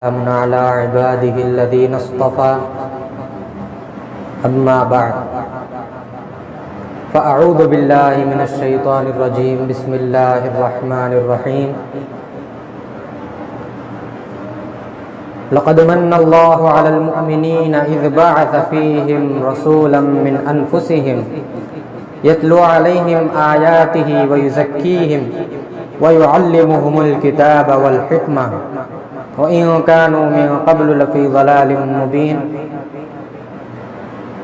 سلام على عباده الذين اصطفى أما بعد فأعوذ بالله من الشيطان الرجيم بسم الله الرحمن الرحيم لقد من الله على المؤمنين إذ بعث فيهم رسولا من أنفسهم يتلو عليهم آياته ويزكيهم ويعلمهم الكتاب والحكمة وإن كانوا من قبل لفي ضلال مبين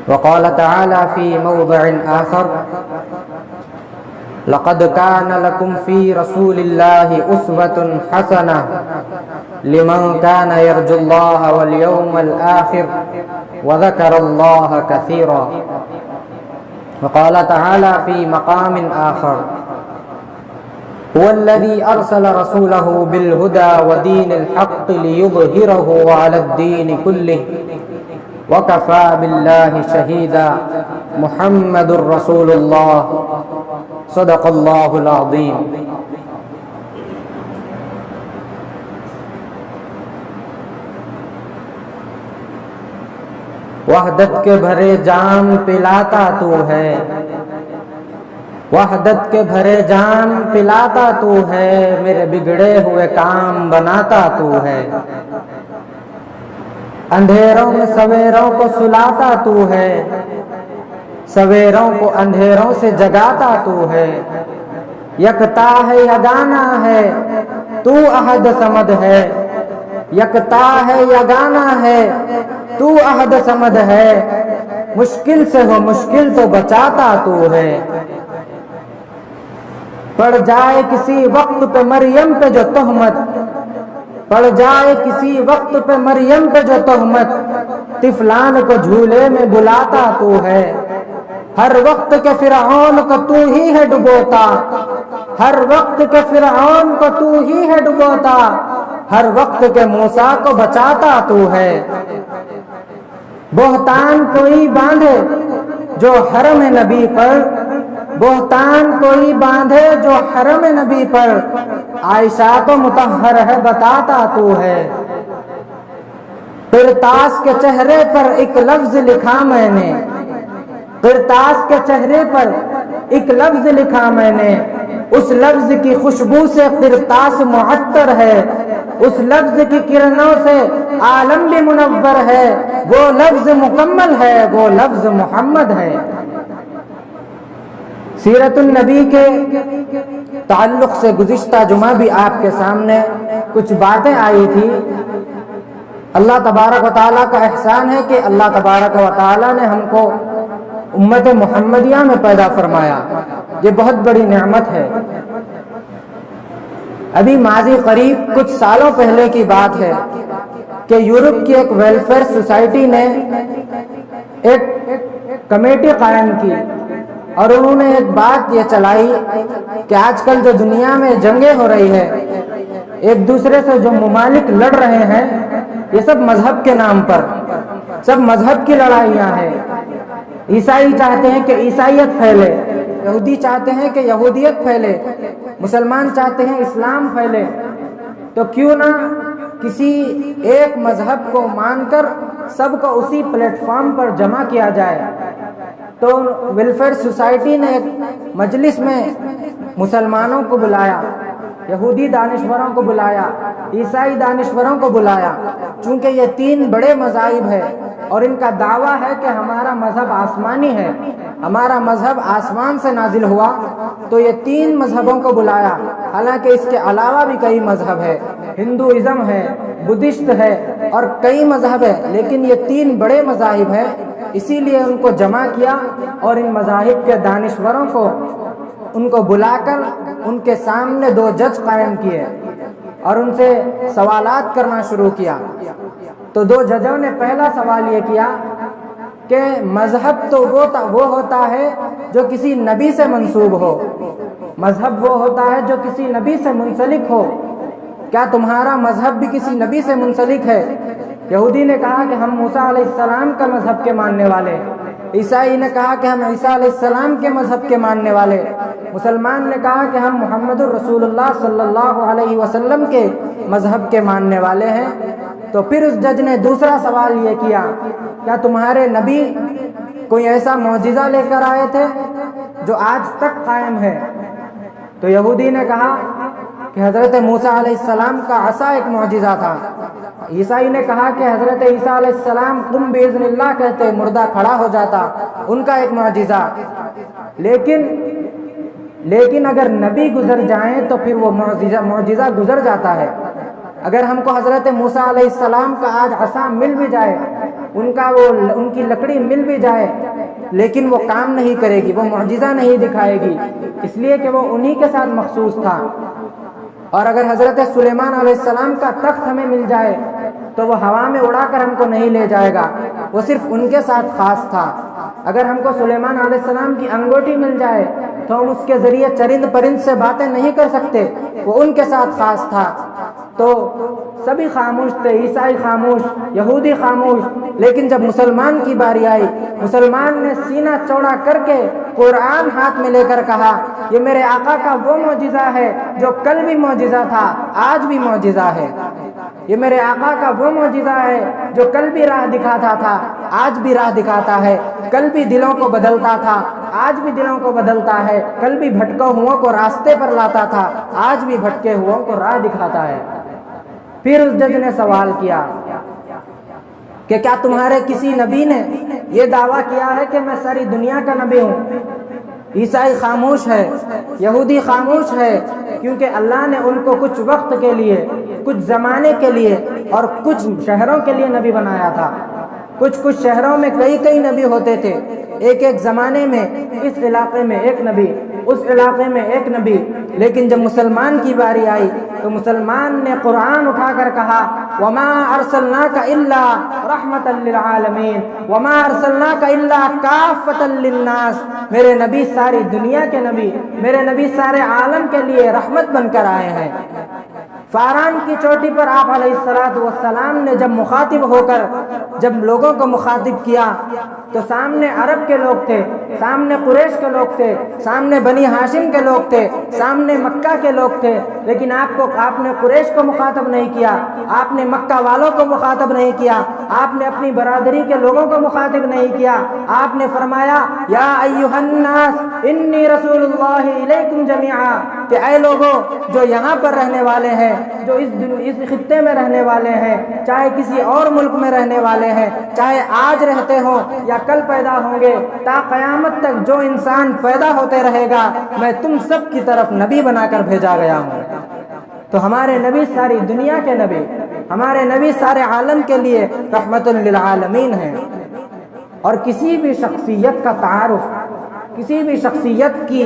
وقال تعالى في موضع آخر لقد كان لكم في رسول الله أسوة حسنة لمن كان يرجو الله واليوم الآخر وذكر الله كثيرا وقال تعالى في مقام آخر هو الذي أرسل رسوله بالهدى ودين الحق ليظهره على الدين كله وكفى بالله شهيدا محمد رسول الله صدق الله العظيم۔ وحدت کے بھرے جام پلاتا تو ہے، وحدت کے بھرے جام پلاتا تو ہے، میرے بگڑے ہوئے کام بناتا تو ہے، اندھیروں میں سویروں کو سلاتا تو ہے، سویروں کو اندھیروں سے جگاتا تو ہے، یکتا ہے یگانا ہے تو احد صمد ہے، یکتا ہے یگانا ہے تو احد صمد ہے، مشکل سے ہو مشکل تو بچاتا تو ہے، پڑ جائے کسی وقت پہ مریم پہ جو تہمت، پڑ جائے کسی وقت پہ مریم پہ جو تہمت، طفلان کو جھولے میں بلاتا تو ہے، ہر وقت کے فرعون کو تو ہی ہے ڈبوتا، ہر وقت کے فرعون کو تو ہی ہے ڈبوتا، ہر وقت کے موسیٰ کو بچاتا تو ہے، بہتان کوئی باندھے جو حرم نبی پر، بہتان کوئی باندھے جو حرم نبی پر، عائشہ تو مطہر ہے بتاتا تو ہے، قرطاس کے چہرے پر ایک لفظ لکھا میں نے، قرطاس کے چہرے پر ایک لفظ لکھا میں نے، اس لفظ کی خوشبو سے قرطاس معطر ہے، اس لفظ کی کرنوں سے عالم بھی منور ہے، وہ لفظ مکمل ہے، وہ لفظ محمد ہے۔ سیرت النبی کے تعلق سے گزشتہ جمعہ بھی آپ کے سامنے کچھ باتیں آئی تھی۔ اللہ تبارک و تعالیٰ کا احسان ہے کہ اللہ تبارک و تعالیٰ نے ہم کو امت محمدیہ میں پیدا فرمایا، یہ بہت بڑی نعمت ہے۔ ابھی ماضی قریب کچھ سالوں پہلے کی بات ہے کہ یورپ کی ایک ویلفیئر سوسائٹی نے ایک کمیٹی قائم کی اور انہوں نے ایک بات یہ چلائی کہ آج کل جو دنیا میں جنگیں ہو رہی ہے، ایک دوسرے سے جو ممالک لڑ رہے ہیں، یہ سب مذہب کے نام پر، سب مذہب کی لڑائیاں ہیں۔ عیسائی چاہتے ہیں کہ عیسائیت پھیلے، یہودی چاہتے ہیں کہ یہودیت پھیلے، مسلمان چاہتے ہیں اسلام پھیلے، تو کیوں نہ کسی ایک مذہب کو مان کر سب کو اسی پلیٹ فارم پر جمع کیا جائے۔ تو ویلفیئر سوسائٹی نے ایک مجلس میں مسلمانوں کو بلایا، یہودی دانشوروں کو بلایا، عیسائی دانشوروں کو بلایا، چونکہ یہ تین بڑے مذاہب ہیں اور ان کا دعویٰ ہے کہ ہمارا مذہب آسمانی ہے، ہمارا مذہب آسمان سے نازل ہوا، تو یہ تین مذہبوں کو بلایا، حالانکہ اس کے علاوہ بھی کئی مذہب ہے، ہندوازم ہے، بدھسٹ ہے اور کئی مذہب ہے، لیکن یہ تین بڑے مذاہب ہیں، اسی لیے ان کو جمع کیا اور ان مذاہب کے دانشوروں کو ان کو بلا کر ان کے سامنے دو جج قائم کیے اور ان سے سوالات کرنا شروع کیا۔ تو دو ججوں نے پہلا سوال یہ کیا کہ مذہب تو وہ ہوتا ہے جو کسی نبی سے منسوب ہو، مذہب وہ ہوتا ہے جو کسی نبی سے منسلک ہو، کیا تمہارا مذہب بھی کسی نبی سے منسلک ہے؟ یہودی نے کہا کہ ہم موسیٰ علیہ السلام کا مذہب کے ماننے والے، عیسائی نے کہا کہ ہم عیسیٰ علیہ السلام کے مذہب کے ماننے والے، مسلمان نے کہا کہ ہم محمد الرسول اللہ صلی اللہ علیہ وسلم کے مذہب کے ماننے والے ہیں، تو پھر اس جج نے دوسرا سوال یہ کیا، کیا تمہارے نبی کوئی ایسا معجزہ لے کر آئے تھے جو آج تک قائم ہے؟ تو یہودی نے کہا کہ حضرت موسیٰ علیہ السلام کا عصا ایک معجزہ تھا۔ عیسائی نے کہا کہ حضرت عیسیٰ علیہ السلام قم باذن اللہ کہتے، مردہ کھڑا ہو جاتا، ان کا ایک معجزہ۔ لیکن اگر نبی گزر جائیں تو پھر وہ معجزہ گزر جاتا ہے۔ اگر ہم کو حضرت موسیٰ علیہ السلام کا آج عصا مل بھی جائے، ان کی لکڑی مل بھی جائے، لیکن وہ کام نہیں کرے گی، وہ معجزہ نہیں دکھائے گی، اس لیے کہ وہ انہی کے ساتھ مخصوص تھا۔ اور اگر حضرت سلیمان علیہ السلام کا تخت ہمیں مل جائے تو وہ ہوا میں اڑا کر ہم کو نہیں لے جائے گا، وہ صرف ان کے ساتھ خاص تھا۔ اگر ہم کو سلیمان علیہ السلام کی انگوٹھی مل جائے تو ہم اس کے ذریعے چرند پرند سے باتیں نہیں کر سکتے، وہ ان کے ساتھ خاص تھا۔ تو سبھی خاموش تھے، عیسائی خاموش، یہودی خاموش، لیکن جب مسلمان کی باری آئی، مسلمان نے سینہ چوڑا کر کے قرآن ہاتھ میں لے کر کہا، یہ میرے آقا کا وہ معجزہ ہے جو کل بھی معجزہ تھا، آج بھی معجزہ ہے۔ یہ میرے آقا کا وہ معجزہ ہے جو کل بھی راہ دکھاتا تھا، آج بھی راہ دکھاتا ہے، کل بھی دلوں کو بدلتا تھا، آج بھی دلوں کو بدلتا ہے، کل بھی بھٹکے ہوں کو راستے پر لاتا تھا، آج بھی بھٹکے ہوں کو راہ دکھاتا ہے۔ پھر اس جج نے سوال کیا کہ کیا تمہارے کسی نبی نے یہ دعویٰ کیا ہے کہ میں ساری دنیا کا نبی ہوں؟ عیسائی خاموش ہے، یہودی خاموش ہے، کیونکہ اللہ نے ان کو کچھ وقت کے لیے، کچھ زمانے کے لیے اور کچھ شہروں کے لیے نبی بنایا تھا۔ کچھ شہروں میں کئی نبی ہوتے تھے، ایک زمانے میں اس علاقے میں ایک نبی، اس علاقے میں ایک نبی، لیکن جب مسلمان کی باری آئی تو مسلمان نے قرآن اٹھا کر کہا، وما ارسلناک الا رحمتا للعالمین وما ارسلناک الا کافتا للناس، میرے نبی ساری دنیا کے نبی، میرے نبی سارے عالم کے لیے رحمت بن کر آئے ہیں۔ فاران کی چوٹی پر آپ علیہ السلام نے جب مخاطب ہو کر جب لوگوں کو مخاطب کیا تو سامنے عرب کے لوگ تھے، سامنے قریش کے لوگ تھے، سامنے بنی ہاشم کے لوگ تھے، سامنے مکہ کے لوگ تھے، لیکن آپ نے قریش کو مخاطب نہیں کیا، آپ نے مکہ والوں کو مخاطب نہیں کیا، آپ نے اپنی برادری کے لوگوں کو مخاطب نہیں کیا۔ آپ نے فرمایا، یا ایھا الناس انی رسول اللہ الیکم جمیعا، کہ اے لوگوں جو یہاں پر رہنے والے ہیں، جو اس خطے میں رہنے والے ہیں، چاہے کسی اور ملک میں رہنے والے ہیں، چاہے آج رہتے ہوں یا کل پیدا ہوں گے، تا قیامت تک جو انسان پیدا ہوتے رہے گا، میں تم سب کی طرف نبی بنا کر بھیجا گیا ہوں۔ تو ہمارے نبی ساری دنیا کے نبی، ہمارے نبی سارے عالم کے لیے رحمت للعالمین ہیں۔ اور کسی بھی شخصیت کا تعارف، کسی بھی شخصیت کی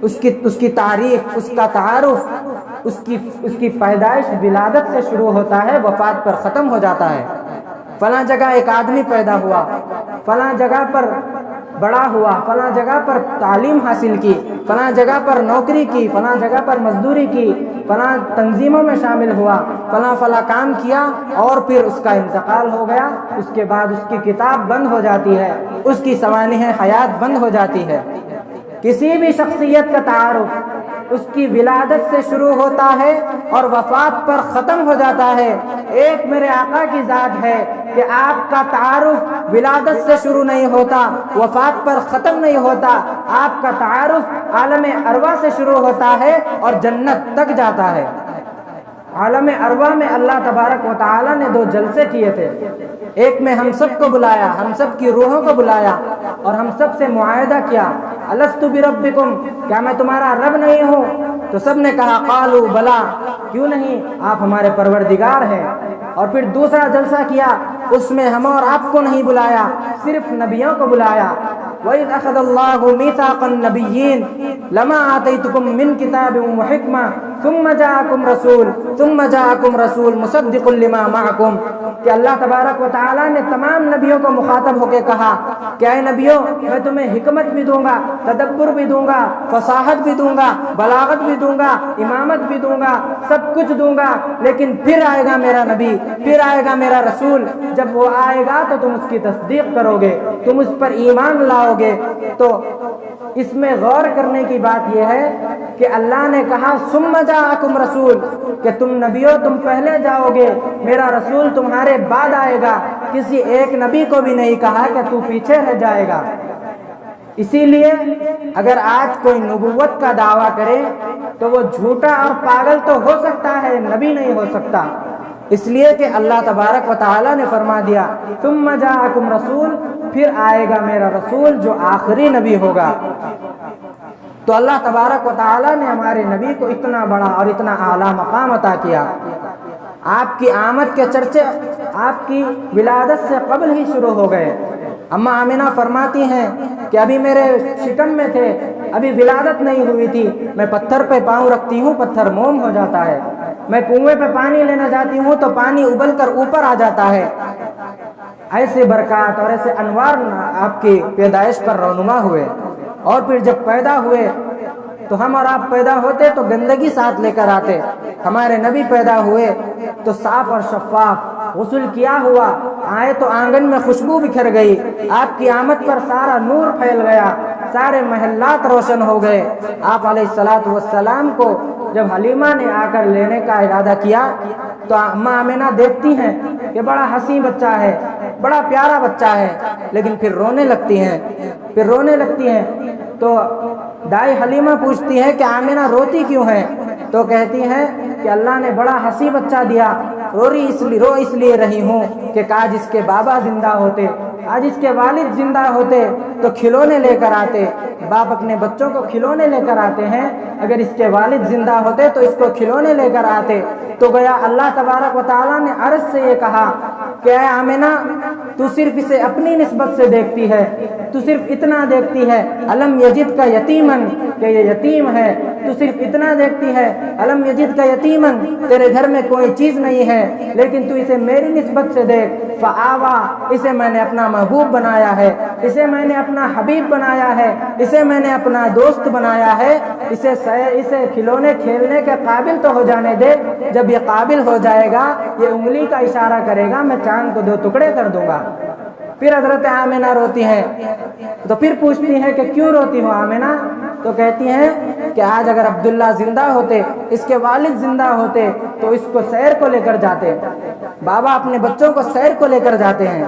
اس کی تاریخ، اس کا تعارف، اس کی پیدائش ولادت سے شروع ہوتا ہے، وفات پر ختم ہو جاتا ہے۔ فلاں جگہ ایک آدمی پیدا ہوا، فلاں جگہ پر بڑا ہوا، فلاں جگہ پر تعلیم حاصل کی، فلاں جگہ پر نوکری کی، فلاں جگہ پر مزدوری کی، فلاں تنظیموں میں شامل ہوا، فلاں کام کیا، اور پھر اس کا انتقال ہو گیا۔ اس کے بعد اس کی کتاب بند ہو جاتی ہے، اس کی سوانح حیات بند ہو جاتی ہے۔ کسی بھی شخصیت کا تعارف اس کی ولادت سے شروع ہوتا ہے اور وفات پر ختم ہو جاتا ہے۔ ایک میرے آقا کی ذات ہے کہ آپ کا تعارف ولادت سے شروع نہیں ہوتا، وفات پر ختم نہیں ہوتا، آپ کا تعارف عالم ارواح سے شروع ہوتا ہے اور جنت تک جاتا ہے۔ عالم ارواح میں اللہ تبارک و تعالی نے 2 جلسے کیے تھے، ایک میں ہم سب کو بلایا، ہم سب کی روحوں کو بلایا اور ہم سب سے معاہدہ کیا، الست بربکم، کیا میں تمہارا رب نہیں ہوں؟ تو سب نے کہا قالوا بلا، کیوں نہیں، آپ ہمارے پروردگار ہیں۔ اور پھر دوسرا جلسہ کیا، اس میں ہم اور آپ کو نہیں بلایا، صرف نبیوں کو بلایا۔ وَإِذْ أَخَذَ اللَّهُ مِيثَاقَ النَّبِيِّينَ لَمَا آتَيْتُكُم مِّن كِتَابٍ وَحِكْمَةٍ ثم جاءکم رسول مصدق لما معکم، کہ اللہ تبارک و تعالیٰ نے تمام نبیوں کو مخاطب ہو کے کہا کہ اے نبیوں، میں تمہیں حکمت بھی دوں گا، تدبر بھی دوں گا، فصاحت بھی دوں گا، بلاغت بھی دوں گا، امامت بھی دوں گا، سب کچھ دوں گا، لیکن پھر آئے گا میرا نبی، پھر آئے گا میرا رسول، جب وہ آئے گا تو تم اس کی تصدیق کرو گے، تم اس پر ایمان لاؤ گے۔ تو اس میں غور کرنے کی بات یہ ہے کہ اللہ نے کہا ثم جاءکم رسول، کہ تم نبیوں تم پہلے جاؤ گے، میرا رسول تمہارے بعد آئے گا۔ کسی ایک نبی کو بھی نہیں کہا کہ تو پیچھے رہ جائے گا۔ اسی لیے اگر آج کوئی نبوت کا دعویٰ کرے تو وہ جھوٹا اور پاگل تو ہو سکتا ہے، نبی نہیں ہو سکتا، اس لیے کہ اللہ تبارک و تعالیٰ نے فرما دیا ثم جاءکم رسول، پھر آئے گا میرا رسول جو آخری نبی ہوگا۔ تو اللہ تبارک و تعالیٰ نے ہمارے نبی کو اتنا بڑا اور اتنا اعلیٰ مقام عطا کیا۔ آپ کی آمد کے چرچے آپ کی ولادت سے قبل ہی شروع ہو گئے۔ اماں آمنہ فرماتی ہیں کہ ابھی میرے شکم میں تھے، ابھی ولادت نہیں ہوئی تھی، میں پتھر پہ پاؤں رکھتی ہوں، پتھر موم ہو جاتا ہے، میں کنویں پہ پانی لینا جاتی ہوں تو پانی ابل کر اوپر آ جاتا ہے۔ ایسے برکات اور ایسے انوار آپ کی پیدائش پر رونما ہوئے، اور پھر جب پیدا ہوئے تو ہم اور آپ پیدا ہوتے تو گندگی ساتھ لے کر آتے، ہمارے نبی پیدا ہوئے تو صاف اور شفاف، غسل کیا ہوا، آئے تو آنگن میں خوشبو بکھر گئی، آپ کی آمد پر سارا نور پھیل گیا، سارے محلات روشن ہو گئے۔ آپ علیہ السلام کو جب حلیمہ نے آ کر لینے کا ارادہ کیا تو اماں آمنہ دیکھتی ہیں کہ بڑا حسین بچہ ہے، بڑا پیارا بچہ ہے، لیکن پھر رونے لگتی ہیں۔ تو دائی حلیمہ پوچھتی ہے کہ آمنہ روتی کیوں ہے؟ تو کہتی ہے کہ اللہ نے بڑا حسین بچہ دیا، رو اس لیے رہی ہوں کہ کاش اس کے بابا زندہ ہوتے، آج اس کے والد زندہ ہوتے تو کھلونے لے کر آتے۔ باپ اپنے بچوں کو کھلونے لے کر آتے ہیں، اگر اس کے والد زندہ ہوتے تو اس کو کھلونے لے کر آتے۔ تو گویا اللہ تبارک و تعالیٰ نے عرش سے یہ کہا کہ اے آمنہ، تو صرف اسے اپنی نسبت سے دیکھتی ہے، تو صرف اتنا دیکھتی ہے الم یجد کا یتیمن، کہ یہ یتیم ہے، تو صرف اتنا دیکھتی ہے الم یجد کا یتیمن، تیرے گھر میں کوئی چیز نہیں ہے، لیکن تو اسے میری نسبت سے دیکھ، فآوا، اسے میں نے اپنا محبوب بنایا ہے، اسے میں نے اپنا حبیب بنایا ہے، اسے میں نے اپنا دوست بنایا ہے، اسے کھلونے کھیلنے کے قابل تو ہو جانے دے، جب یہ قابل ہو جائے گا یہ انگلی کا اشارہ کرے گا، میں چاند کو 2 ٹکڑے کر دوں گا۔ پھر حضرت آمنہ روتی ہیں، تو پھر پوچھتی ہیں کہ کیوں روتی ہو آمنہ؟ تو کہتی ہیں کہ آج اگر عبداللہ زندہ ہوتے، اس کے والد زندہ ہوتے تو اس کو سیر کو لے کر جاتے، بابا اپنے بچوں کو سیر کو لے کر جاتے ہیں۔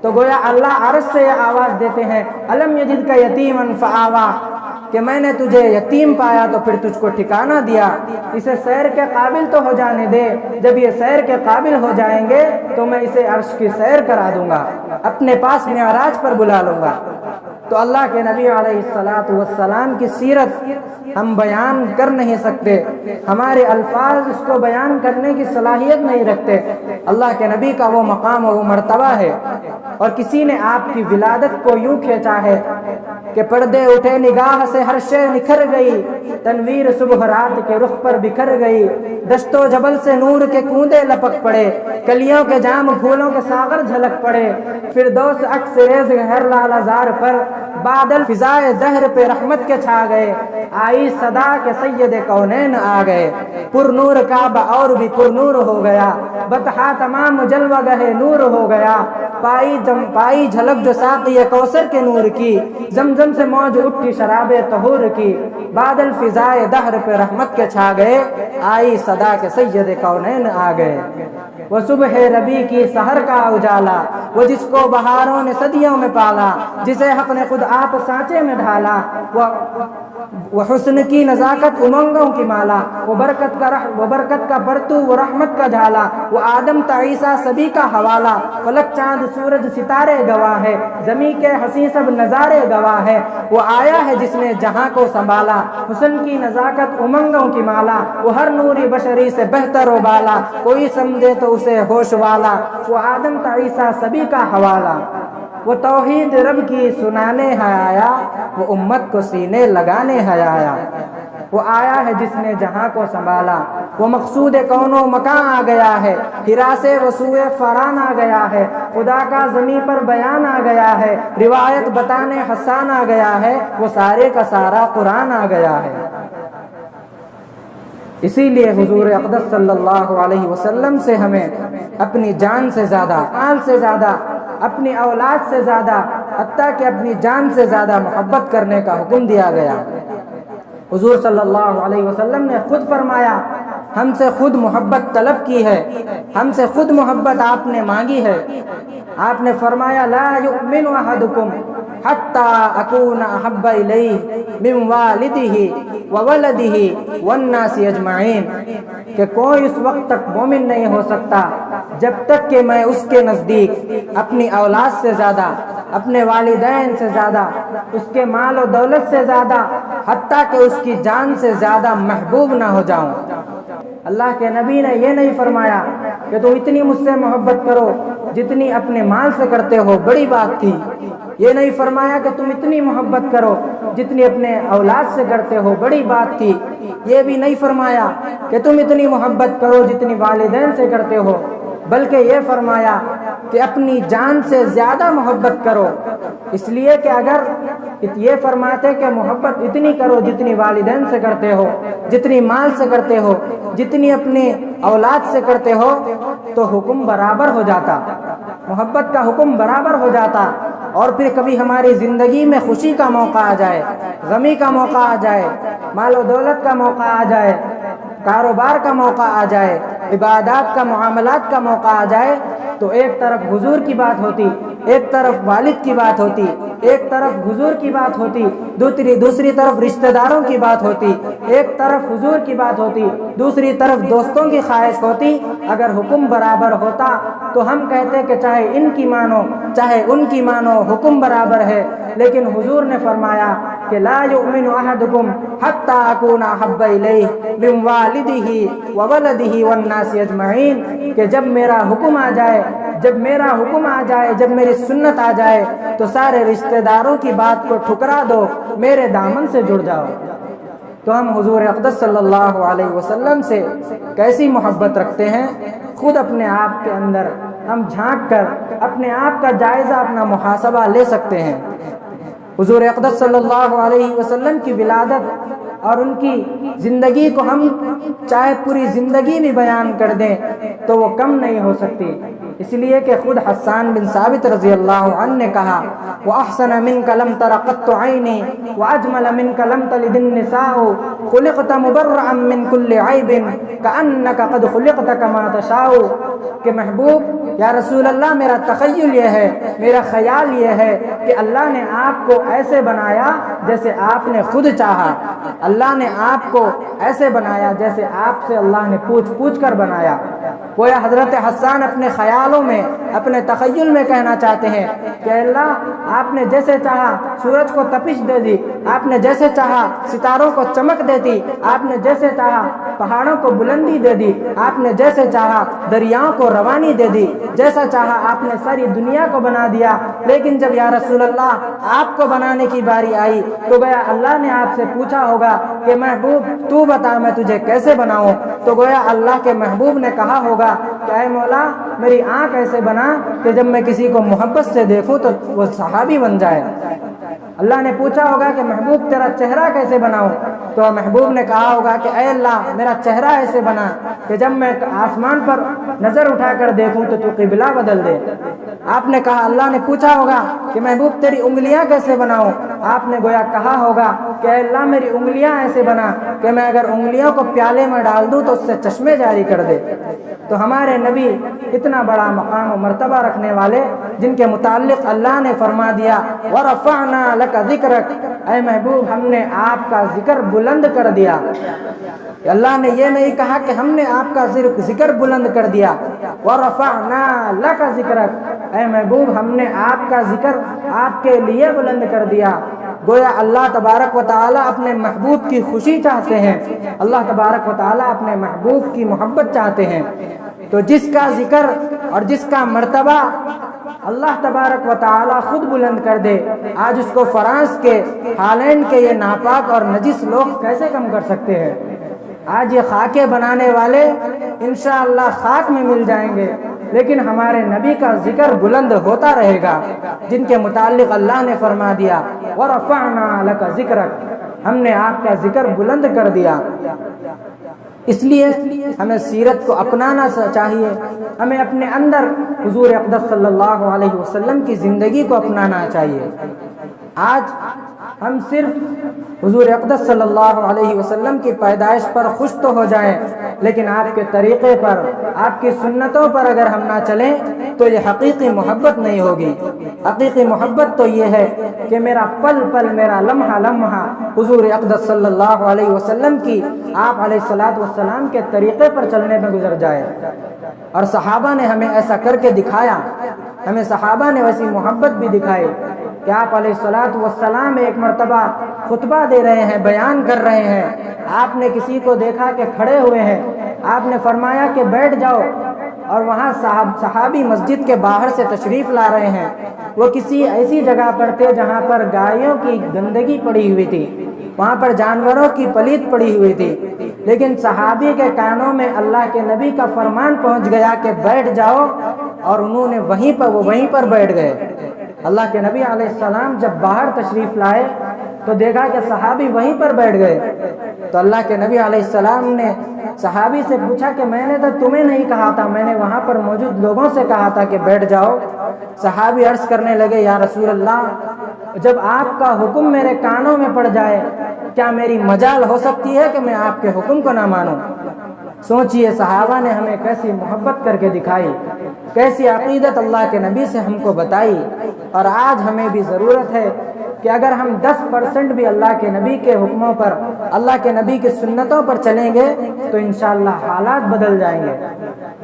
تو گویا اللہ عرش سے یہ آواز دیتے ہیں الم یجد کا یتیمن فآوا، کہ میں نے تجھے یتیم پایا تو پھر تجھ کو ٹھکانہ دیا، اسے سیر کے قابل تو ہو جانے دے، جب یہ سیر کے قابل ہو جائیں گے تو میں اسے عرش کی سیر کرا دوں گا، اپنے پاس معراج پر بلا لوں گا۔ تو اللہ کے نبی علیہ السلام کی سیرت ہم بیان کر نہیں سکتے، ہمارے الفاظ اس کو بیان کرنے کی صلاحیت نہیں رکھتے۔ اللہ کے نبی کا وہ مقام و وہ مرتبہ ہے، اور کسی نے آپ کی ولادت کو یوں کھینچا ہے کہ پردے اٹھے نگاہ سے ہر شے نکھر گئی، تنویر صبح رات کے رخ پر بکھر گئی، دشت و جبل سے نور کے کوندے لپک پڑے، کلیوں کے جام پھولوں کے ساغر جھلک پڑے، فردوس عکس ریز ہر لالہ زار پر، بادل فضائے دہر پہ رحمت کے چھا گئے، آئی صدا کے سید کونین آ گئے، پر نور کعبہ اور بھی پر نور ہو گیا، بطحا تمام جلوہ گہے نور ہو گیا، پائی جھلک جو ساقی کوثر کے نور کی، زمزم سے موج اٹھی شراب طہور کی، بادل فضائے دہر پہ رحمت کے چھا گئے، آئی صدا کے سید کونین آ گئے۔ وہ صبح ربیع کی سحر کا اجالا، وہ جس کو بہاروں نے صدیوں میں پالا، جسے حق نے خود آپ سانچے میں ڈھالا، وہ حسن کی نزاکت امنگوں کی مالا، وہ برکت کا برتو، وہ رحمت کا جھالا، وہ آدم تا عیسیٰ سبھی کا حوالہ، فلک چاند سورج ستارے گواہ ہے، زمیں کے حسین سب نظارے گواہ ہے، وہ آیا ہے جس نے جہاں کو سنبھالا، حسن کی نزاکت امنگوں کی مالا، وہ ہر نوری بشری سے بہتر و بالا، کوئی سمجھے تو اسے ہوش والا، وہ آدم تا عیسیٰ سبھی کا حوالہ، وہ توحید رب کی سنانے ہے آیا، وہ امت کو سینے لگانے ہے آیا۔ وہ آیا ہے جس نے جہاں کو سنبھالا، وہ مقصود کون و مکان آ گیا ہے، ہرا سے وسوئے فران آ گیا ہے، خدا کا زمین پر بیان آ گیا ہے، روایت بتانے حسان آ گیا ہے، وہ سارے کا سارا قرآن آ گیا ہے۔ اسی لیے حضور اقدس صلی اللہ علیہ وسلم سے ہمیں اپنی جان سے زیادہ، مال سے زیادہ، اپنی اولاد سے زیادہ، حتیٰ کہ اپنی جان سے زیادہ محبت کرنے کا حکم دیا گیا۔ حضور صلی اللہ علیہ وسلم نے خود فرمایا، ہم سے خود محبت طلب کی ہے، ہم سے خود محبت آپ نے مانگی ہے۔ آپ نے فرمایا لا یؤمن احدکم حتی اکون احب الیہ من والدہ وولدہ والناس اجمعین، کہ کوئی اس وقت تک مومن نہیں ہو سکتا جب تک کہ میں اس کے نزدیک اپنی اولاد سے زیادہ، اپنے والدین سے زیادہ، اس کے مال و دولت سے زیادہ، حتیٰ کہ اس کی جان سے زیادہ محبوب نہ ہو جاؤں۔ اللہ کے نبی نے یہ نہیں فرمایا کہ تم اتنی مجھ سے محبت کرو جتنی اپنے مال سے کرتے ہو، بڑی بات تھی۔ یہ نہیں فرمایا کہ تم اتنی محبت کرو جتنی اپنے اولاد سے کرتے ہو، بڑی بات تھی۔ یہ بھی نہیں فرمایا کہ تم اتنی محبت کرو جتنی والدین سے کرتے ہو، بلکہ یہ فرمایا کہ اپنی جان سے زیادہ محبت کرو۔ اس لیے کہ اگر یہ فرماتے کہ محبت اتنی کرو جتنی والدین سے کرتے ہو، جتنی مال سے کرتے ہو، جتنی اپنی اولاد سے کرتے ہو، تو حکم برابر ہو جاتا، محبت کا حکم برابر ہو جاتا۔ اور پھر کبھی ہماری زندگی میں خوشی کا موقع آ جائے، غمی کا موقع آ جائے، مال و دولت کا موقع آ جائے، کاروبار کا موقع آ جائے، عبادات کا، معاملات کا موقع آ جائے، تو ایک طرف حضور کی بات ہوتی، ایک طرف والد کی بات ہوتی، ایک طرف حضور کی بات ہوتی، دوسری طرف رشتہ داروں کی بات ہوتی، ایک طرف حضور کی بات ہوتی، دوسری طرف دوستوں کی خواہش ہوتی۔ اگر حکم برابر ہوتا تو ہم کہتے کہ چاہے ان کی مانو چاہے ان کی مانو، حکم برابر ہے۔ لیکن حضور نے فرمایا کہ لا یؤمن احدکم حتی اکون احب الیہ من والدہ وولدہ والناس اجمعین، کہ جب میرا حکم آ جائے، جب میرا حکم آ جائے، جب میری سنت آ جائے، تو سارے رشتہ داروں کی بات کو ٹھکرا دو، میرے دامن سے جڑ جاؤ۔ تو ہم حضور اقدس صلی اللہ علیہ وسلم سے کیسی محبت رکھتے ہیں، خود اپنے آپ کے اندر ہم جھانک کر اپنے آپ کا جائزہ، اپنا محاسبہ لے سکتے ہیں۔ حضور اقدس صلی اللہ علیہ وسلم کی ولادت اور ان کی زندگی کو ہم چاہے پوری زندگی بھی بیان کر دیں تو وہ کم نہیں ہو سکتی، اس لیے کہ خود حسان بن ثابت رضی اللہ عنہ نے کہا وَأَحْسَنَ مِنْكَ لَمْ تَرَ قَطُّ عَيْنِي وَأَجْمَلَ مِنْكَ لَمْ تَلِدِ النِّسَاءُ خُلِقْتَ مُبَرَّعًا مِنْ كُلِّ عَيْبٍ كَأَنَّكَ قَدْ خُلِقْتَ كَمَا تَشَاءُ، کہ محبوب یا رسول اللہ، میرا تخیل یہ ہے، میرا خیال یہ ہے کہ اللہ نے آپ کو ایسے بنایا جیسے آپ نے خود چاہا، اللہ نے آپ کو ایسے بنایا جیسے آپ سے اللہ نے پوچھ پوچھ کر بنایا۔ گویا حضرت حسان اپنے خیالوں میں، اپنے تخیل میں کہنا چاہتے ہیں کہ اللہ آپ نے جیسے چاہا سورج کو تپش دے دی، آپ نے جیسے چاہا ستاروں کو چمک دے دی، آپ نے جیسے چاہا پہاڑوں کو بلندی دے دی، آپ نے جیسے چاہا دریاؤں کو روانی دے دی، جیسا چاہا آپ نے ساری دنیا کو بنا دیا۔ لیکن جب یا رسول اللہ آپ کو بنانے کی باری آئی تو گویا اللہ نے آپ سے پوچھا ہوگا کہ محبوب تو بتا میں تجھے کیسے بناؤں، تو گویا اللہ کے محبوب نے کہا ہوگا کہ اے مولا میری آنکھ ایسے بنا کہ جب میں کسی کو محبت سے دیکھوں تو وہ صحابی بن جائے۔ اللہ نے پوچھا ہوگا کہ محبوب تیرا چہرہ کیسے بناؤں، تو محبوب نے کہا ہوگا کہ اے اللہ میرا چہرہ ایسے بنا کہ جب میں آسمان پر نظر اٹھا کر دیکھوں تو قبلہ بدل دے۔ آپ نے کہا، اللہ نے پوچھا ہوگا کہ محبوب تیری انگلیاں کیسے بناؤں، آپ نے گویا کہا ہوگا کہ اے اللہ میری انگلیاں ایسے بنا کہ میں اگر انگلیوں کو پیالے میں ڈال دوں تو اس سے چشمے جاری کر دے۔ تو ہمارے نبی اتنا بڑا مقام و مرتبہ رکھنے والے، جن کے متعلق اللہ نے فرما دیا وَرَفَعْنَا لَكَ ذِكْرَكَ، اے محبوب ہم نے آپ کا ذکر بلند کر دیا۔ اللہ نے یہ نہیں کہا کہ ہم نے آپ کا ذکر بلند کر دیا، وَرَفَعْنَا لَكَ ذِكْرَكَ، اے محبوب ہم نے آپ کا ذکر آپ کے لیے بلند کر دیا۔ گویا اللہ تبارک و تعالیٰ اپنے محبوب کی خوشی چاہتے ہیں، اللہ تبارک و تعالیٰ اپنے محبوب کی محبت چاہتے ہیں۔ تو جس کا ذکر اور جس کا مرتبہ اللہ تبارک و تعالی خود بلند کر دے، آج اس کو فرانس کے، ہالینڈ کے یہ ناپاک اور نجس لوگ کیسے کم کر سکتے ہیں؟ آج یہ خاکے بنانے والے انشاءاللہ خاک میں مل جائیں گے، لیکن ہمارے نبی کا ذکر بلند ہوتا رہے گا، جن کے متعلق اللہ نے فرما دیا وَرَفَعْنَا لَكَ ذِكْرَكَ، ہم نے آپ کا ذکر بلند کر دیا۔ اس لیے ہمیں سیرت کو اپنانا چاہیے، ہمیں اپنے اندر حضور اقدس صلی اللہ علیہ وسلم کی زندگی کو اپنانا چاہیے۔ آج ہم صرف حضور اقدس صلی اللہ علیہ وسلم کی پیدائش پر خوش تو ہو جائیں، لیکن آپ کے طریقے پر، آپ کی سنتوں پر اگر ہم نہ چلیں تو یہ حقیقی محبت نہیں ہوگی۔ حقیقی محبت تو یہ ہے کہ میرا پل پل، میرا لمحہ لمحہ حضور اقدس صلی اللہ علیہ وسلم کی، آپ علیہ الصلوۃ والسلام کے طریقے پر چلنے میں گزر جائے۔ اور صحابہ نے ہمیں ایسا کر کے دکھایا، ہمیں صحابہ نے ویسی محبت بھی دکھائی کہ آپ علیہ الصلوۃ والسلام ایک مرتبہ خطبہ دے رہے ہیں، بیان کر رہے ہیں، آپ نے کسی کو دیکھا کہ کھڑے ہوئے ہیں، آپ نے فرمایا کہ بیٹھ جاؤ، اور وہاں صحابی مسجد کے باہر سے تشریف لا رہے ہیں، وہ کسی ایسی جگہ پر تھے جہاں پر گایوں کی گندگی پڑی ہوئی تھی، وہاں پر جانوروں کی پلیت پڑی ہوئی تھی، لیکن صحابی کے کانوں میں اللہ کے نبی کا فرمان پہنچ گیا کہ بیٹھ جاؤ، اور انہوں نے وہیں پر بیٹھ گئے۔ اللہ کے نبی علیہ السلام جب باہر تشریف لائے تو دیکھا کہ صحابی وہیں پر بیٹھ گئے، تو اللہ کے نبی علیہ السلام نے صحابی سے پوچھا کہ میں نے تو تمہیں نہیں کہا تھا، میں نے وہاں پر موجود لوگوں سے کہا تھا کہ بیٹھ جاؤ۔ صحابی عرض کرنے لگے یا رسول اللہ، جب آپ کا حکم میرے کانوں میں پڑ جائے کیا میری مجال ہو سکتی ہے کہ میں آپ کے حکم کو نہ مانوں؟ سوچئے صحابہ نے ہمیں کیسی محبت کر کے دکھائی، کیسی عقیدت اللہ کے نبی سے ہم کو بتائی۔ اور آج ہمیں بھی ضرورت ہے کہ اگر ہم 10% بھی اللہ کے نبی کے حکموں پر، اللہ کے نبی کی سنتوں پر چلیں گے تو انشاءاللہ حالات بدل جائیں گے۔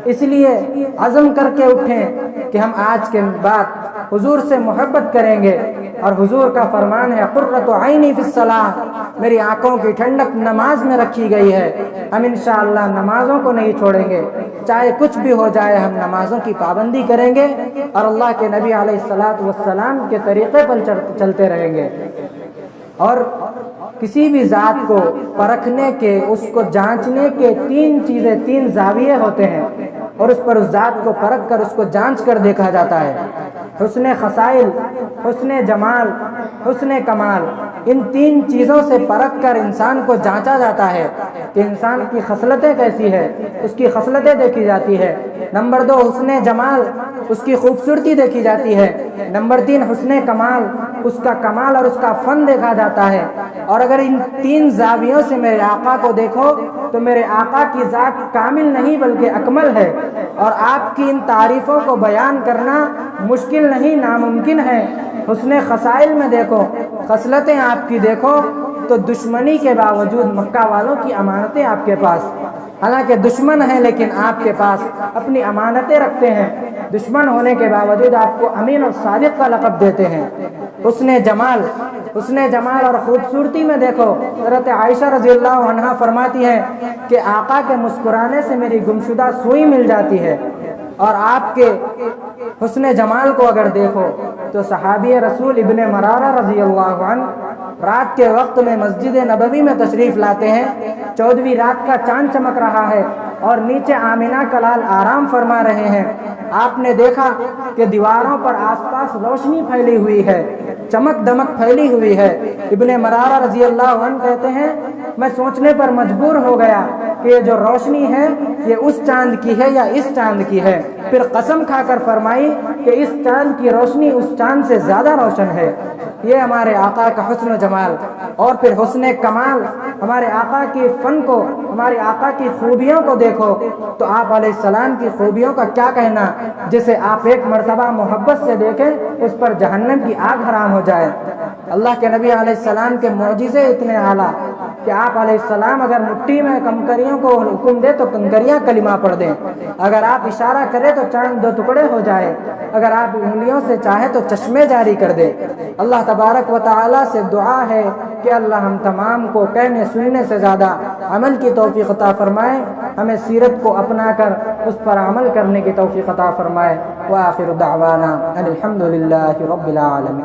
اس لیے عزم کر کے اٹھیں کہ ہم آج کے بعد حضور سے محبت کریں گے، اور حضور کا فرمان ہے قرۃ عینی فی الصلاۃ، میری آنکھوں کی ٹھنڈک نماز میں رکھی گئی ہے۔ ہم انشاءاللہ نمازوں کو نہیں چھوڑیں گے، چاہے کچھ بھی ہو جائے ہم نمازوں کی پابندی کریں گے، اور اللہ کے نبی علیہ الصلوۃ والسلام کے طریقے پر چلتے رہیں گے۔ اور کسی بھی ذات کو پرکھنے کے، اس کو جانچنے کے 3 چیزیں، 3 زاویے ہوتے ہیں، اور اس پر اس ذات کو پرکھ کر اس کو جانچ کر دیکھا جاتا ہے۔ حسن خصائل، حسن جمال، حسن کمال، ان 3 چیزوں سے پرکھ کر انسان کو جانچا جاتا ہے کہ انسان کی خصلتیں کیسی ہے، اس کی خصلتیں دیکھی جاتی ہے۔ نمبر 2 حسن جمال، اس کی خوبصورتی دیکھی جاتی ہے۔ نمبر 3 حسن کمال، اس کا کمال اور اس کا فن دیکھا جاتا ہے۔ اور اگر ان 3 زاویوں سے میرے آقا کو دیکھو تو میرے آقا کی ذات کامل نہیں بلکہ اکمل ہے، اور آپ کی ان تعریفوں کو بیان کرنا مشکل نہیں، ناممکن ہے۔ حسن خصائل میں دیکھو، خصلتیں آپ کی دیکھو تو دشمنی کے باوجود مکہ والوں کی امانتیں آپ کے پاس، حالانکہ دشمن ہیں لیکن آپ کے پاس اپنی امانتیں رکھتے ہیں، دشمن ہونے کے باوجود آپ کو امین اور صادق کا لقب دیتے ہیں۔ حسن جمال، حسن جمال اور خوبصورتی میں دیکھو، حضرت عائشہ رضی اللہ عنہا فرماتی ہیں کہ آقا کے مسکرانے سے میری گمشدہ سوئی مل جاتی ہے۔ اور آپ کے حسن جمال کو اگر دیکھو تو صحابی رسول ابن مرارہ رضی اللہ عنہ رات کے وقت میں مسجد نبوی میں تشریف لاتے ہیں، 14ویں رات کا چاند چمک رہا ہے اور نیچے آمنہ کا لال آرام فرما رہے ہیں۔ آپ نے دیکھا کہ دیواروں پر آس پاس روشنی پھیلی ہوئی ہے، چمک دمک پھیلی ہوئی ہے۔ ابن مرارہ رضی اللہ عنہ کہتے ہیں میں سوچنے پر مجبور ہو گیا کہ یہ جو روشنی ہے یہ اس چاند کی ہے یا اس چاند کی ہے، پھر قسم کھا کر فرمائی کہ اس چاند کی روشنی اس چاند سے زیادہ روشن ہے۔ یہ ہمارے آقا کا حسن و جمال۔ اور پھر حسن کمال، ہمارے آقا کی فن کو، ہمارے آقا کی خوبیوں کو دیکھو تو آپ علیہ السلام کی خوبیوں کا کیا کہنا، جسے آپ ایک مرتبہ محبت سے دیکھیں اس پر جہنم کی آگ حرام ہو جائے۔ اللہ کے نبی علیہ السلام کے معجزے اتنے اعلیٰ کہ آپ علیہ السلام اگر مٹھی میں کنکریوں کو حکم دے تو کنکریاں کلمہ پڑھ دیں، اگر آپ اشارہ کریں تو چاند 2 ٹکڑے ہو جائے، اگر آپ انگلیوں سے چاہیں تو چشمے جاری کر دے۔ اللہ تبارک و تعالیٰ سے دعا ہے کہ اللہ ہم تمام کو کہنے سننے سے زیادہ عمل کی توفیق عطا فرمائے، ہمیں سیرت کو اپنا کر اس پر عمل کرنے کی توفیق عطا فرمائے۔ وآخر دعوانا ان الحمد للہ رب العالمین.